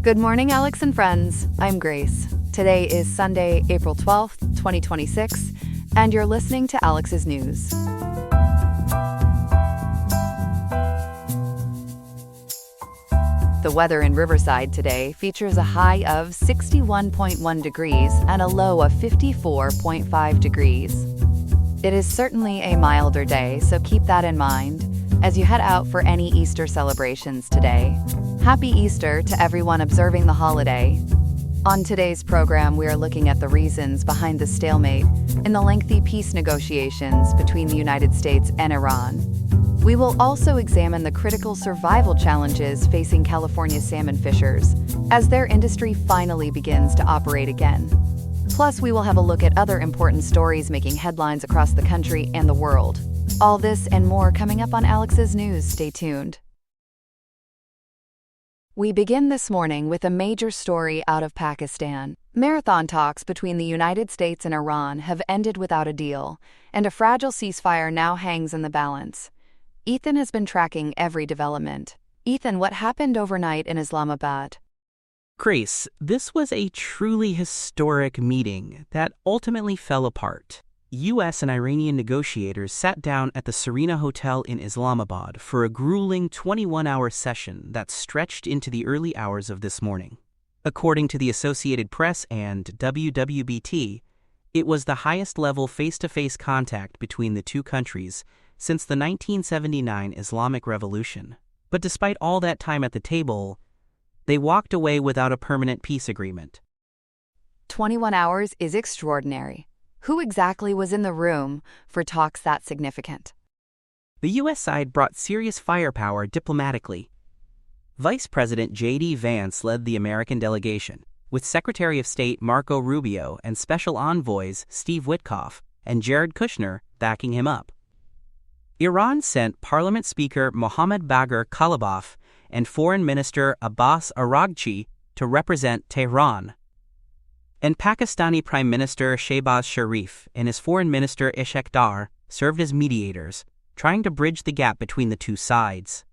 Good morning, Alex and friends. I'm Grace. Today is Sunday, April 12th, 2026, and you're listening to Alex's News. The weather in Riverside today features a high of 61.1 degrees and a low of 54.5 degrees. It is certainly a milder day, so keep that in mind as you head out for any Easter celebrations today. Happy Easter to everyone observing the holiday. On today's program, we are looking at the reasons behind the stalemate in the lengthy peace negotiations between the United States and Iran. We will also examine the critical survival challenges facing California salmon fishers as their industry finally begins to operate again. Plus, we will have a look at other important stories making headlines across the country and the world. All this and more coming up on Alex's News. Stay tuned. We begin this morning with a major story out of Pakistan. Marathon talks between the United States and Iran have ended without a deal, and a fragile ceasefire now hangs in the balance. Ethan has been tracking every development. Ethan, what happened overnight in Islamabad? Grace, this was a truly historic meeting that ultimately fell apart. U.S. and Iranian negotiators sat down at the Serena Hotel in Islamabad for a grueling 21-hour session that stretched into the early hours of this morning. According to the Associated Press and WWBT, it was the highest-level face-to-face contact between the two countries since the 1979 Islamic Revolution. But despite all that time at the table, they walked away without a permanent peace agreement. 21 hours is extraordinary. Who exactly was in the room for talks that significant? The U.S. side brought serious firepower diplomatically. Vice President J.D. Vance led the American delegation, with Secretary of State Marco Rubio and Special Envoys Steve Witkoff and Jared Kushner backing him up. Iran sent Parliament Speaker Mohammad Bagher Khalibaf and Foreign Minister Abbas Araghchi to represent Tehran. And Pakistani Prime Minister Shehbaz Sharif and his Foreign Minister Ishaq Dar served as mediators, trying to bridge the gap between the two sides.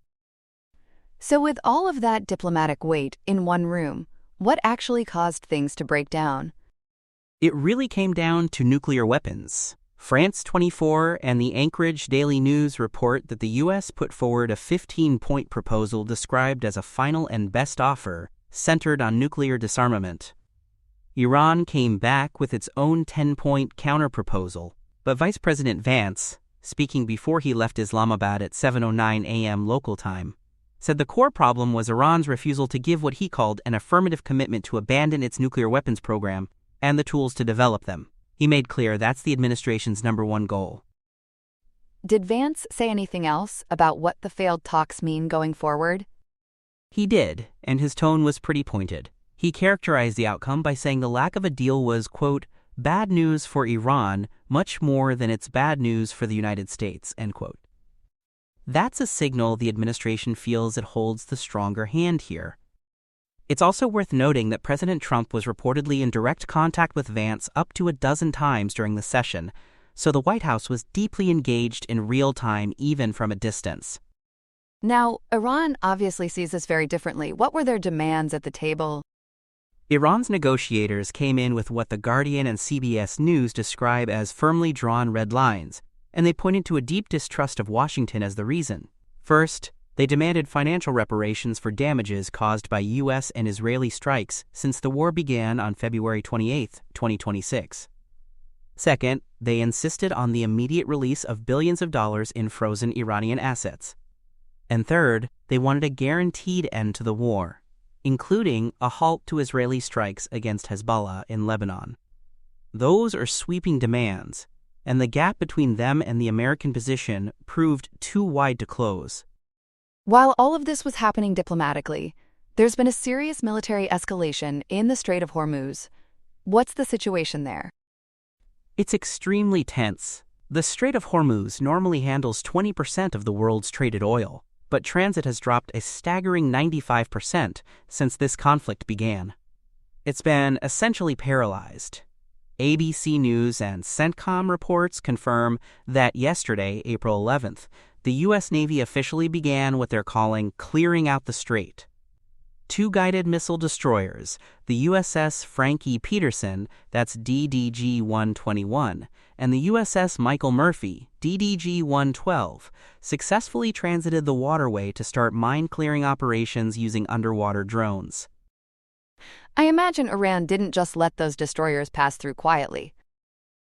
So with all of that diplomatic weight in one room, what actually caused things to break down? It really came down to nuclear weapons. France 24 and the Anchorage Daily News report that the U.S. put forward a 15-point proposal described as a final and best offer centered on nuclear disarmament. Iran came back with its own 10-point counterproposal, but Vice President Vance, speaking before he left Islamabad at 7:09 a.m. local time, said the core problem was Iran's refusal to give what he called an affirmative commitment to abandon its nuclear weapons program and the tools to develop them. He made clear that's the administration's number one goal. Did Vance say anything else about what the failed talks mean going forward? He did, and his tone was pretty pointed. He characterized the outcome by saying the lack of a deal was, quote, bad news for Iran much more than it's bad news for the United States, end quote. That's a signal the administration feels it holds the stronger hand here. It's also worth noting that President Trump was reportedly in direct contact with Vance up to a dozen times during the session, so the White House was deeply engaged in real time even from a distance. Now, Iran obviously sees this very differently. What were their demands at the table? Iran's negotiators came in with what The Guardian and CBS News describe as firmly drawn red lines, and they pointed to a deep distrust of Washington as the reason. First, they demanded financial reparations for damages caused by U.S. and Israeli strikes since the war began on February 28, 2026. Second, they insisted on the immediate release of billions of dollars in frozen Iranian assets. And third, they wanted a guaranteed end to the war, including a halt to Israeli strikes against Hezbollah in Lebanon. Those are sweeping demands, and the gap between them and the American position proved too wide to close. While all of this was happening diplomatically, there's been a serious military escalation in the Strait of Hormuz. What's the situation there? It's extremely tense. The Strait of Hormuz normally handles 20% of the world's traded oil, but transit has dropped a staggering 95% since this conflict began. It's been essentially paralyzed. ABC News and CENTCOM reports confirm that yesterday, April 11th, the U.S. Navy officially began what they're calling clearing out the strait. two guided missile destroyers, the USS Frank E. Peterson, that's DDG-121, and the USS Michael Murphy, DDG-112, successfully transited the waterway to start mine-clearing operations using underwater drones. I imagine Iran didn't just let those destroyers pass through quietly.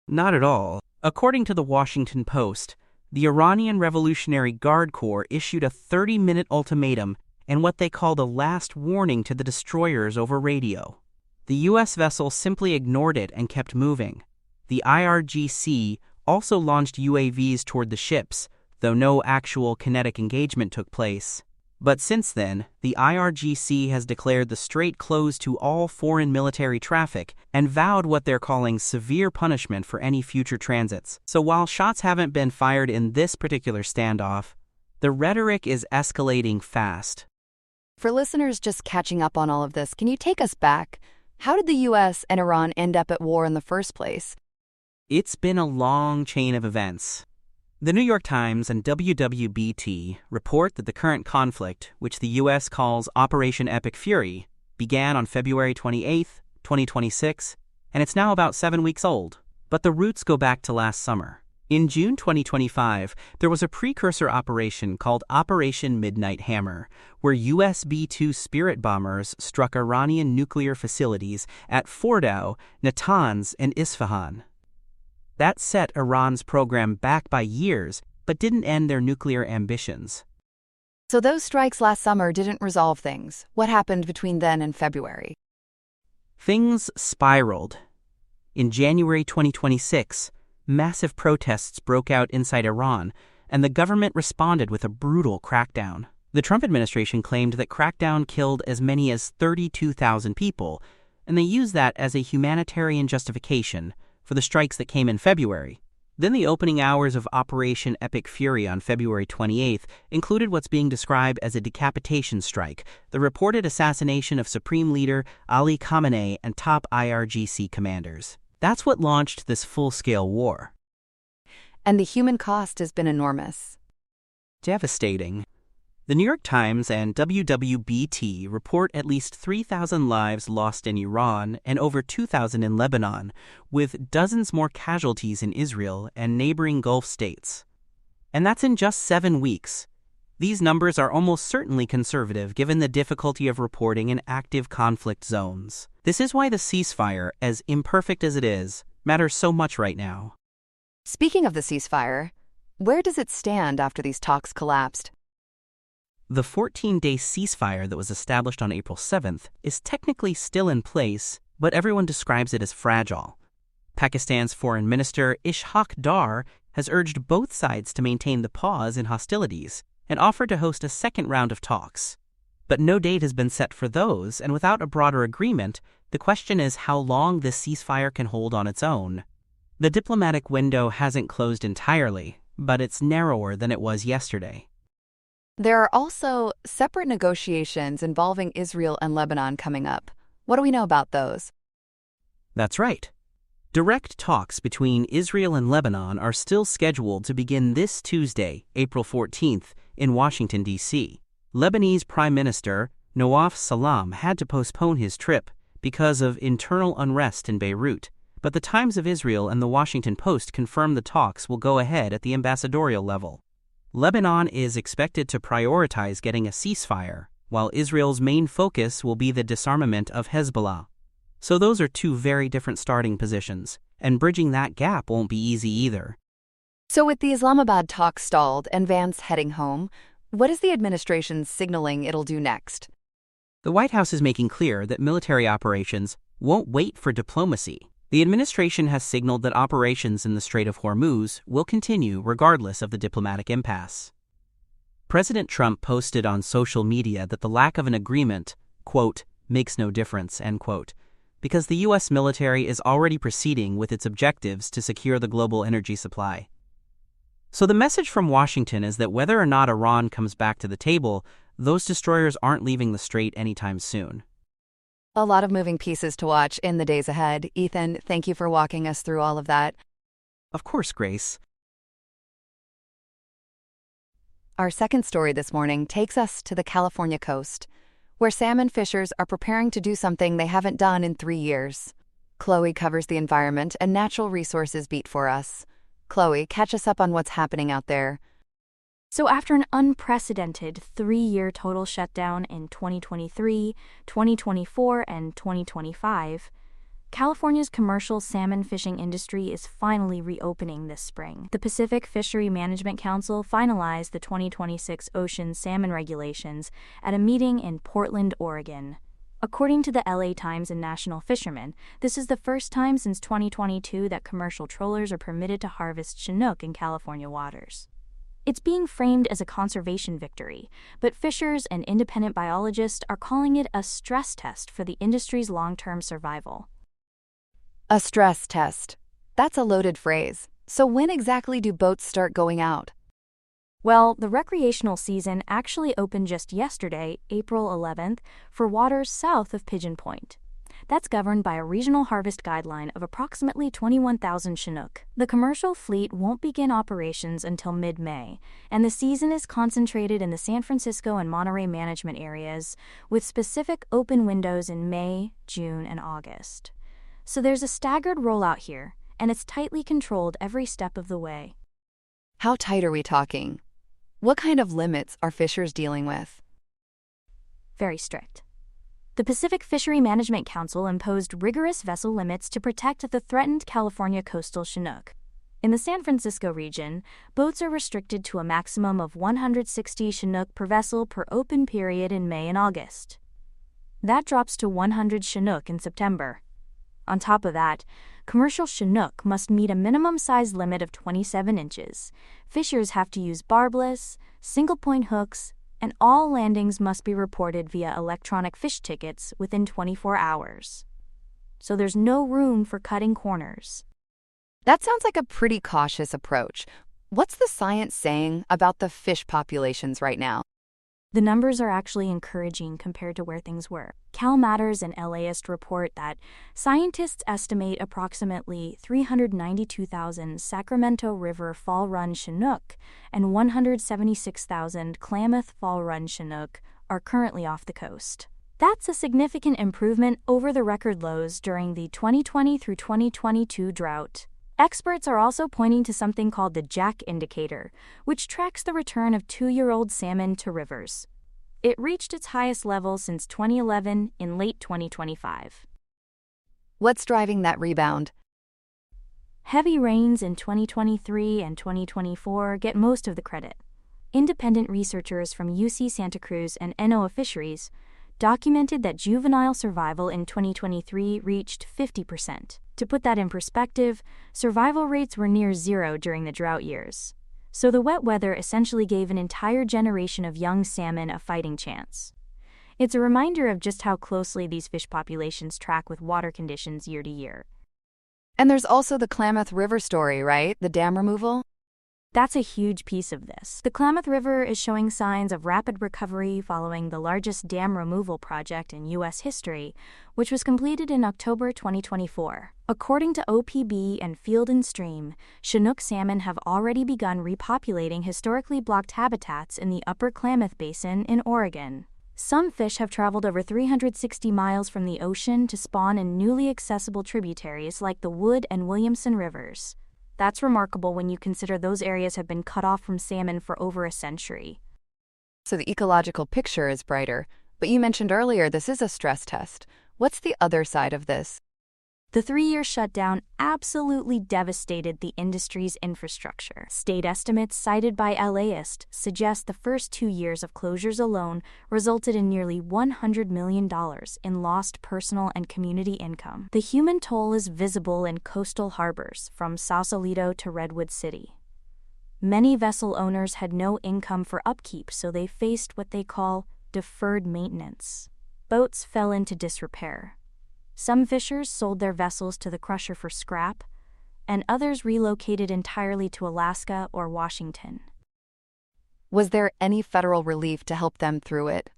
Not at all. According to the Washington Post, the Iranian Revolutionary Guard Corps issued a 30-minute ultimatum and what they called a last warning to the destroyers over radio. The U.S. vessel simply ignored it and kept moving. The IRGC also launched UAVs toward the ships, though no actual kinetic engagement took place. But since then, the IRGC has declared the strait closed to all foreign military traffic and vowed what they're calling severe punishment for any future transits. So while shots haven't been fired in this particular standoff, the rhetoric is escalating fast. For listeners just catching up on all of this, can you take us back? How did the U.S. and Iran end up at war in the first place? It's been a long chain of events. The New York Times and WWBT report that the current conflict, which the U.S. calls Operation Epic Fury, began on February 28, 2026, and it's now about 7 weeks old. But the roots go back to last summer. In June 2025, there was a precursor operation called Operation Midnight Hammer, where US B-2 Spirit bombers struck Iranian nuclear facilities at Fordow, Natanz, and Isfahan. That set Iran's program back by years, but didn't end their nuclear ambitions. So those strikes last summer didn't resolve things. What happened between then and February? Things spiraled. In January 2026, massive protests broke out inside Iran, and the government responded with a brutal crackdown. The Trump administration claimed that crackdown killed as many as 32,000 people, and they used that as a humanitarian justification for the strikes that came in February. Then the opening hours of Operation Epic Fury on February 28th included what's being described as a decapitation strike, the reported assassination of Supreme Leader Ali Khamenei and top IRGC commanders. That's what launched this full-scale war. And the human cost has been enormous. Devastating. The New York Times and WWBT report at least 3,000 lives lost in Iran and over 2,000 in Lebanon, with dozens more casualties in Israel and neighboring Gulf states. And that's in just 7 weeks. These numbers are almost certainly conservative given the difficulty of reporting in active conflict zones. This is why the ceasefire, as imperfect as it is, matters so much right now. Speaking of the ceasefire, where does it stand after these talks collapsed? The 14-day ceasefire that was established on April 7th is technically still in place, but everyone describes it as fragile. Pakistan's Foreign Minister Ishaq Dar has urged both sides to maintain the pause in hostilities and offered to host a second round of talks. But no date has been set for those, and without a broader agreement, the question is how long this ceasefire can hold on its own. The diplomatic window hasn't closed entirely, but it's narrower than it was yesterday. There are also separate negotiations involving Israel and Lebanon coming up. What do we know about those? That's right. Direct talks between Israel and Lebanon are still scheduled to begin this Tuesday, April 14th, in Washington, D.C. Lebanese Prime Minister Nawaf Salam had to postpone his trip because of internal unrest in Beirut, but the Times of Israel and the Washington Post confirmed the talks will go ahead at the ambassadorial level. Lebanon is expected to prioritize getting a ceasefire, while Israel's main focus will be the disarmament of Hezbollah. So those are two very different starting positions, and bridging that gap won't be easy either. So with the Islamabad talks stalled and Vance heading home, what is the administration signaling it'll do next? The White House is making clear that military operations won't wait for diplomacy. The administration has signaled that operations in the Strait of Hormuz will continue regardless of the diplomatic impasse. President Trump posted on social media that the lack of an agreement, quote, makes no difference, end quote, because the U.S. military is already proceeding with its objectives to secure the global energy supply. So the message from Washington is that whether or not Iran comes back to the table, those destroyers aren't leaving the strait anytime soon. A lot of moving pieces to watch in the days ahead. Ethan, thank you for walking us through all of that. Of course, Grace. Our second story this morning takes us to the California coast, where salmon fishers are preparing to do something they haven't done in 3 years. Chloe covers the environment and natural resources beat for us. Chloe, catch us up on what's happening out there. So after an unprecedented 3-year total shutdown in 2023, 2024, and 2025, California's commercial salmon fishing industry is finally reopening this spring. The Pacific Fishery Management Council finalized the 2026 ocean salmon regulations at a meeting in Portland, Oregon. According to the LA Times and National Fisherman, this is the first time since 2022 that commercial trawlers are permitted to harvest Chinook in California waters. It's being framed as a conservation victory, but fishers and independent biologists are calling it a stress test for the industry's long-term survival. A stress test. That's a loaded phrase. So when exactly do boats start going out? Well, the recreational season actually opened just yesterday, April 11th, for waters south of Pigeon Point. That's governed by a regional harvest guideline of approximately 21,000 Chinook. The commercial fleet won't begin operations until mid-May, and the season is concentrated in the San Francisco and Monterey management areas, with specific open windows in May, June, and August. So there's a staggered rollout here, and it's tightly controlled every step of the way. How tight are we talking? What kind of limits are fishers dealing with? Very strict. The Pacific Fishery Management Council imposed rigorous vessel limits to protect the threatened California coastal Chinook. In the San Francisco region, boats are restricted to a maximum of 160 Chinook per vessel per open period in May and August. That drops to 100 Chinook in September. On top of that, commercial Chinook must meet a minimum size limit of 27 inches. Fishers have to use barbless, single-point hooks, and all landings must be reported via electronic fish tickets within 24 hours. So there's no room for cutting corners. That sounds like a pretty cautious approach. What's the science saying about the fish populations right now? The numbers are actually encouraging compared to where things were. Cal Matters and LAist report that scientists estimate approximately 392,000 Sacramento River Fall Run Chinook and 176,000 Klamath Fall Run Chinook are currently off the coast. That's a significant improvement over the record lows during the 2020 through 2022 drought. Experts are also pointing to something called the Jack indicator, which tracks the return of 2-year-old salmon to rivers. It reached its highest level since 2011 in late 2025. What's driving that rebound? Heavy rains in 2023 and 2024 get most of the credit. Independent researchers from UC Santa Cruz and NOAA Fisheries documented that juvenile survival in 2023 reached 50%. To put that in perspective, survival rates were near zero during the drought years. So the wet weather essentially gave an entire generation of young salmon a fighting chance. It's a reminder of just how closely these fish populations track with water conditions year to year. And there's also the Klamath River story, right? The dam removal? That's a huge piece of this. The Klamath River is showing signs of rapid recovery following the largest dam removal project in U.S. history, which was completed in October 2024. According to OPB and Field and Stream, Chinook salmon have already begun repopulating historically blocked habitats in the Upper Klamath Basin in Oregon. Some fish have traveled over 360 miles from the ocean to spawn in newly accessible tributaries like the Wood and Williamson rivers. That's remarkable when you consider those areas have been cut off from salmon for over a century. So the ecological picture is brighter, but you mentioned earlier this is a stress test. What's the other side of this? The 3-year shutdown absolutely devastated the industry's infrastructure. State estimates cited by LAist suggest the first 2 years of closures alone resulted in nearly $100 million in lost personal and community income. The human toll is visible in coastal harbors from Sausalito to Redwood City. Many vessel owners had no income for upkeep, so they faced what they call deferred maintenance. Boats fell into disrepair. Some fishers sold their vessels to the crusher for scrap, and others relocated entirely to Alaska or Washington. Was there any federal relief to help them through it?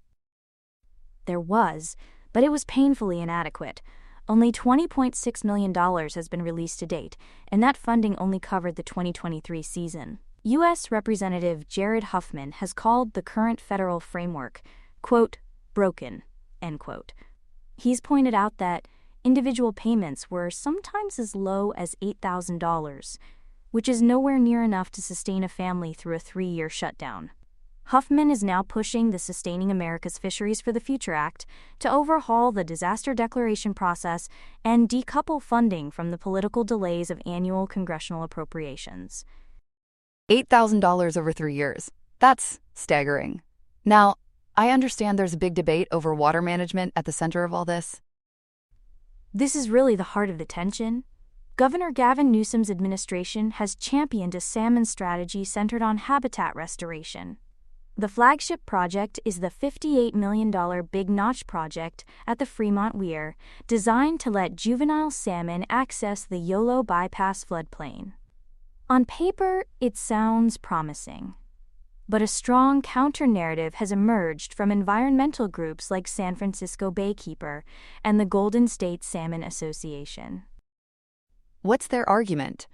There was, but it was painfully inadequate. Only $20.6 million has been released to date, and that funding only covered the 2023 season. U.S. Representative Jared Huffman has called the current federal framework, quote, broken, end quote. He's pointed out that individual payments were sometimes as low as $8,000, which is nowhere near enough to sustain a family through a 3-year shutdown. Huffman is now pushing the Sustaining America's Fisheries for the Future Act to overhaul the disaster declaration process and decouple funding from the political delays of annual congressional appropriations. $8,000 over 3 years. That's staggering. Now, I understand there's a big debate over water management at the center of all this. This is really the heart of the tension. Governor Gavin Newsom's administration has championed a salmon strategy centered on habitat restoration. The flagship project is the $58 million Big Notch project at the Fremont Weir, designed to let juvenile salmon access the Yolo bypass floodplain. On paper, it sounds promising. But a strong counter-narrative has emerged from environmental groups like San Francisco Baykeeper and the Golden State Salmon Association. What's their argument?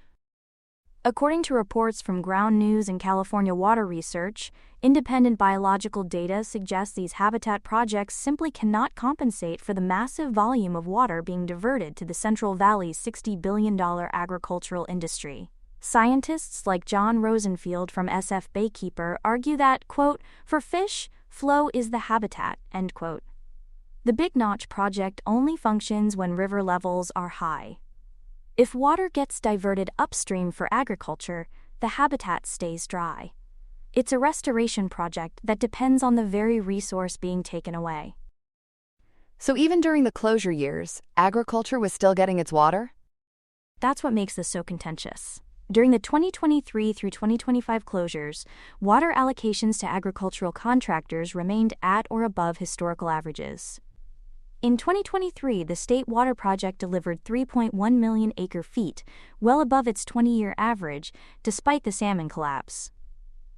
According to reports from Ground News and California Water Research, independent biological data suggests these habitat projects simply cannot compensate for the massive volume of water being diverted to the Central Valley's $60 billion agricultural industry. Scientists like John Rosenfield from SF Baykeeper argue that, quote, for fish, flow is the habitat, end quote. The Big Notch project only functions when river levels are high. If water gets diverted upstream for agriculture, the habitat stays dry. It's a restoration project that depends on the very resource being taken away. So even during the closure years, agriculture was still getting its water? That's what makes this so contentious. During the 2023 through 2025 closures, water allocations to agricultural contractors remained at or above historical averages. In 2023, the State Water Project delivered 3.1 million acre-feet, well above its 20-year average, despite the salmon collapse.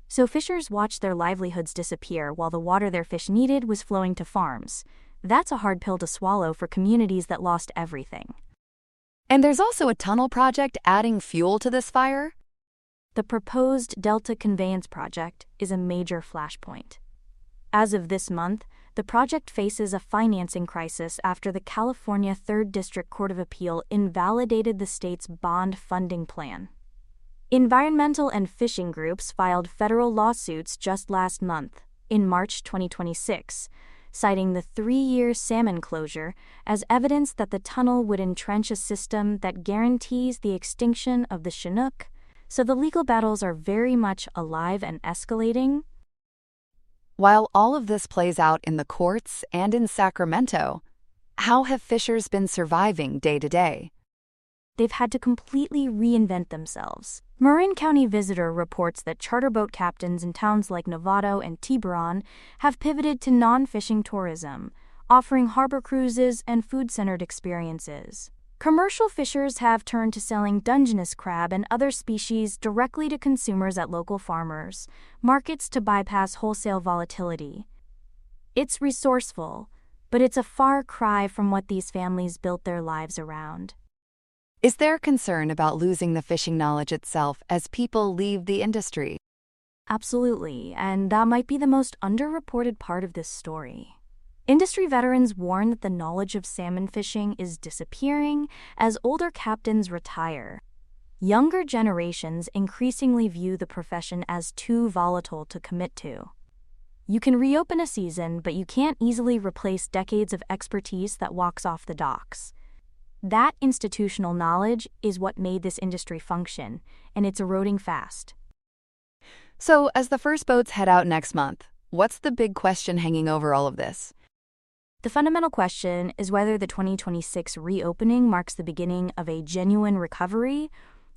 So fishers watched their livelihoods disappear while the water their fish needed was flowing to farms. That's a hard pill to swallow for communities that lost everything. And there's also a tunnel project adding fuel to this fire? The proposed Delta Conveyance Project is a major flashpoint. As of this month, the project faces a financing crisis after the California 3rd District Court of Appeal invalidated the state's bond funding plan. Environmental and fishing groups filed federal lawsuits just last month, in March 2026, citing the 3-year salmon closure as evidence that the tunnel would entrench a system that guarantees the extinction of the Chinook. So the legal battles are very much alive and escalating. While all of this plays out in the courts and in Sacramento, how have fishers been surviving day to day? They've had to completely reinvent themselves. Marin County Visitor reports that charter boat captains in towns like Novato and Tiburon have pivoted to non-fishing tourism, offering harbor cruises and food-centered experiences. Commercial fishers have turned to selling Dungeness crab and other species directly to consumers at local farmers, markets to bypass wholesale volatility. It's resourceful, but it's a far cry from what these families built their lives around. Is there concern about losing the fishing knowledge itself as people leave the industry? Absolutely, and that might be the most underreported part of this story. Industry veterans warn that the knowledge of salmon fishing is disappearing as older captains retire. Younger generations increasingly view the profession as too volatile to commit to. You can reopen a season, but you can't easily replace decades of expertise that walks off the docks. That institutional knowledge is what made this industry function, and it's eroding fast. So, as the first boats head out next month, what's the big question hanging over all of this? The fundamental question is whether the 2026 reopening marks the beginning of a genuine recovery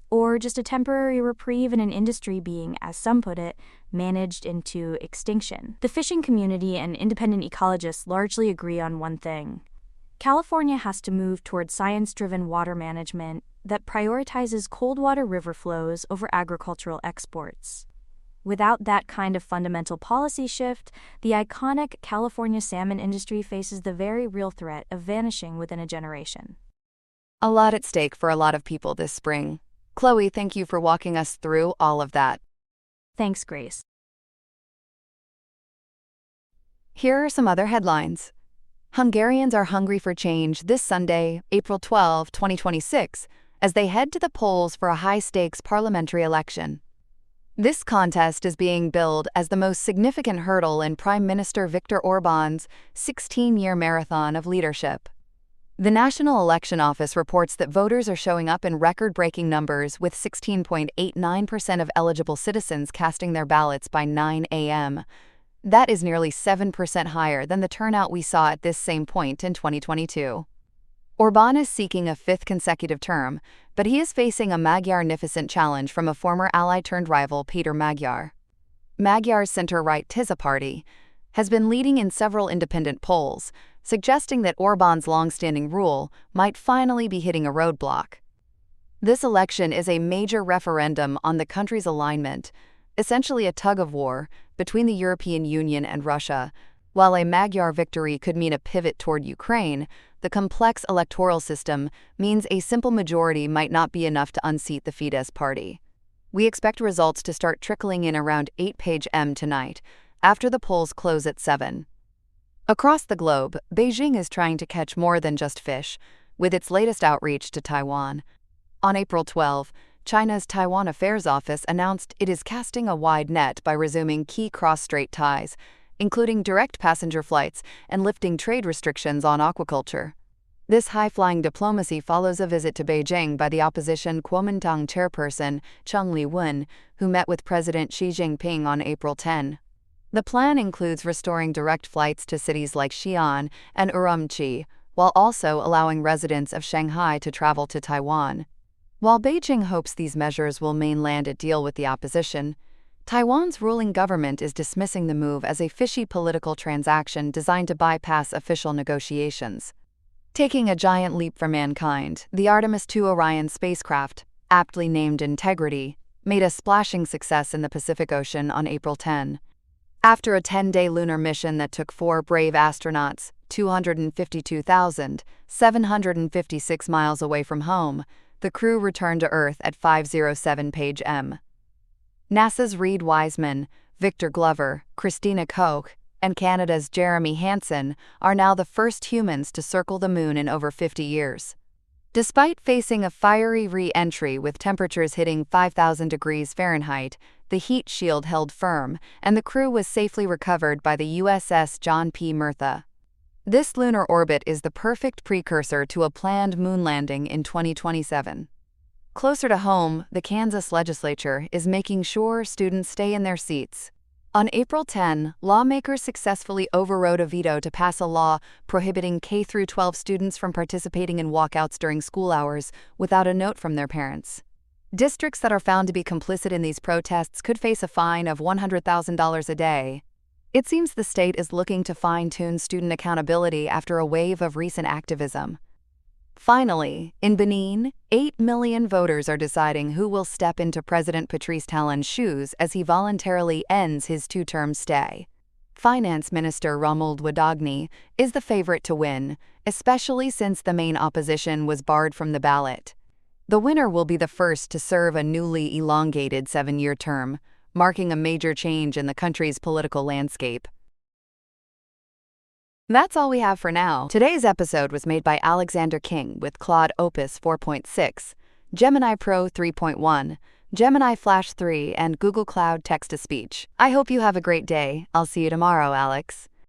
or just a temporary reprieve in an industry being, as some put it, managed into extinction. The fishing community and independent ecologists largely agree on one thing. California has to move toward science-driven water management that prioritizes cold water river flows over agricultural exports. Without that kind of fundamental policy shift, the iconic California salmon industry faces the very real threat of vanishing within a generation. A lot at stake for a lot of people this spring. Chloe, thank you for walking us through all of that. Thanks, Grace. Here are some other headlines. Hungarians are hungry for change this Sunday, April 12, 2026, as they head to the polls for a high-stakes parliamentary election. This contest is being billed as the most significant hurdle in Prime Minister Viktor Orban's 16-year marathon of leadership. The National Election Office reports that voters are showing up in record-breaking numbers, with 16.89% of eligible citizens casting their ballots by 9 a.m. That is nearly 7% higher than the turnout we saw at this same point in 2022. Orban is seeking a fifth consecutive term, but he is facing a Magyar-nificent challenge from a former ally-turned-rival, Peter Magyar. Magyar's center-right Tisza party has been leading in several independent polls, suggesting that Orban's long-standing rule might finally be hitting a roadblock. This election is a major referendum on the country's alignment, essentially a tug-of-war between the European Union and Russia. While a Magyar victory could mean a pivot toward Ukraine, the complex electoral system means a simple majority might not be enough to unseat the Fidesz party. We expect results to start trickling in around 8 p.m. tonight, after the polls close at 7. Across the globe, Beijing is trying to catch more than just fish, with its latest outreach to Taiwan. On April 12, China's Taiwan Affairs Office announced it is casting a wide net by resuming key cross-strait ties, including direct passenger flights and lifting trade restrictions on aquaculture. This high-flying diplomacy follows a visit to Beijing by the opposition Kuomintang chairperson Cheng Li-wen, who met with President Xi Jinping on April 10. The plan includes restoring direct flights to cities like Xi'an and Urumqi, while also allowing residents of Shanghai to travel to Taiwan. While Beijing hopes these measures will mainland a deal with the opposition, Taiwan's ruling government is dismissing the move as a fishy political transaction designed to bypass official negotiations. Taking a giant leap for mankind, the Artemis II Orion spacecraft, aptly named Integrity, made a splashing success in the Pacific Ocean on April 10. After a 10-day lunar mission that took 4 brave astronauts, 252,756 miles away from home, the crew returned to Earth at 5:07 p.m. NASA's Reid Wiseman, Victor Glover, Christina Koch, and Canada's Jeremy Hansen are now the first humans to circle the moon in over 50 years. Despite facing a fiery re-entry with temperatures hitting 5,000 degrees Fahrenheit, the heat shield held firm, and the crew was safely recovered by the USS John P. Murtha. This lunar orbit is the perfect precursor to a planned moon landing in 2027. Closer to home, the Kansas legislature is making sure students stay in their seats. On April 10, lawmakers successfully overrode a veto to pass a law prohibiting K-12 students from participating in walkouts during school hours without a note from their parents. Districts that are found to be complicit in these protests could face a fine of $100,000 a day. It seems the state is looking to fine-tune student accountability after a wave of recent activism. Finally, in Benin, 8 million voters are deciding who will step into President Patrice Talon's shoes as he voluntarily ends his 2-term stay. Finance Minister Romuald Wadagni is the favorite to win, especially since the main opposition was barred from the ballot. The winner will be the first to serve a newly elongated 7-year term, marking a major change in the country's political landscape. That's all we have for now. Today's episode was made by Alexander King with Claude Opus 4.6, Gemini Pro 3.1, Gemini Flash 3, and Google Cloud Text-to-Speech. I hope you have a great day. I'll see you tomorrow, Alex.